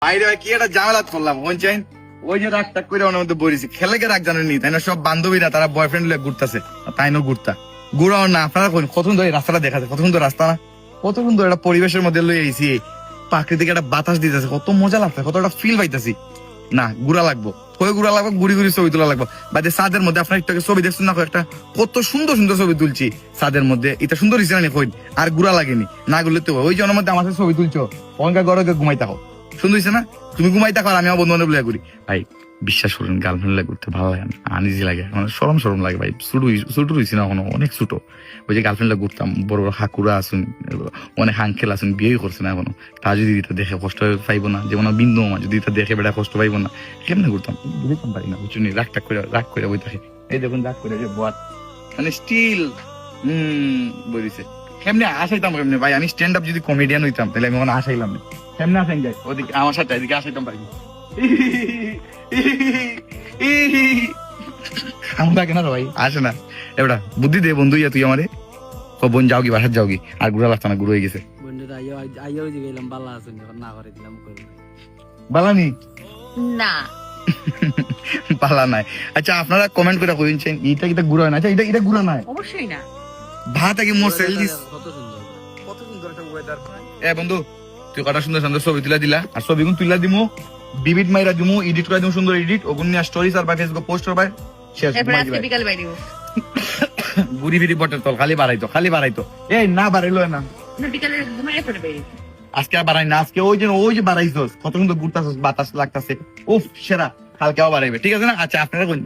high রে ভাই কি একটা ঝামেলা করলাম চাইন ওই যে রাগ টাক করে ওনার মধ্যে বলেছি খেলে কে রাগ জানেন নি তাই না সব বান্ধবীরা তারা বয়ফ্রেন্ড লয়ে ঘুরতেছে তাই না ঘুরতা ঘুরাও না আপনারা কত সুন্দর এই রাস্তাটা দেখাচ্ছে কত সুন্দর রাস্তা না কত সুন্দর একটা পরিবেশের মধ্যে লয়ে আইছি প্রাকৃতিক একটা বাতাস দিতেছে কত মজা লাগছে কত একটা ফিল পাইতেছি না ঘুরা লাগবো কই ঘুরা লাগবো ঘুরি ঘুরি ছবি তোলা লাগবো বাদে ছাদের মধ্যে আপনার একটু ছবি দেখছেন না একটা কত সুন্দর সুন্দর ছবি তুলছি ছাদের মধ্যে এটা সুন্দর হয়েছে না কই আর ঘুরা লাগেনি না ঘুরলে তো ওই জনের মধ্যে আমার সাথে ছবি তুলছো অনকা ঘরে ঘুমাই থাকো সুন্দর হয়েছে না তুমি ঘুমাই থাকো আর আমি আমার বন্ধু বান্ধব লিয়া করি ভাই বিশ্বাস করুন গার্লফ্রেন্ড লাগে ঘুরতে ভালো লাগে না আনইজি লাগে মানে সরম সরম লাগে ভাই ছোট হয়েছি না এখনো অনেক ছোট ওই যে গার্লফ্রেন্ড লাগে ঘুরতাম বড় বড় হাকুরা আসুন অনেক হাঙ্কেল আসুন বিয়ে করছে না এখনো তা যদি এটা দেখে কষ্ট পাইবো না যেমন বিন্দু মা যদি এটা দেখে বেড়া কষ্ট পাইবো না কেমনে ঘুরতাম বুঝতাম পারি না বুঝছি রাগ করে বই থাকে এই দেখুন রাগ করে যে বট মানে স্টিল বলিছে কেমনে আসাইতাম কেমনে ভাই আমি স্ট্যান্ড আপ যদি কমেডিয়ান হইতাম তাহলে আমি ওখানে আসাইলাম না কেমনে আসেন যাই ওদিকে আমার সাথে এদিকে আসাইতাম পারি আমার থাকে না ভাই আসে না এবার বুদ্ধি দে বন্ধু ইয়া তুই আমারে বোন যাও কি বাসার যাও কি আর ঘুরা লাগতো না ঘুরে হয়ে গেছে বালানি না বালা নাই আচ্ছা আপনারা কমেন্ট করে কইছেন এইটা কিটা ঘুরা না আচ্ছা এটা ঘুরা নাই অবশ্যই না ভাত আগে মোর সেলদিস কত সুন্দর একটা ওয়েদার এ বন্ধু তুই কটা সুন্দর সুন্দর ছবি তুলা দিলা আর ছবিগুন তুলা দিমু বিবিট মাইরা দিমু এডিট করে দিমু সুন্দর এডিট ওগুন নিয়ে স্টোরিজ আর বা ফেসবুক পোস্ট করবাই শেষ এরপর আজকে বিকাল বাইরে বুড়ি বিড়ি বটের তল খালি বাড়াইতো এই না বাড়াইলো না না বিকালে ঘুমায় পড়ে বাইরে আজকে আর বাড়াই না আজকে ওই যে বাড়াইছস কত সুন্দর ঘুরতাছস বাতাস লাগতাছে উফ সেরা কালকে আবার বাড়াইবে ঠিক আছে না আচ্ছা আপনারা বন্ধু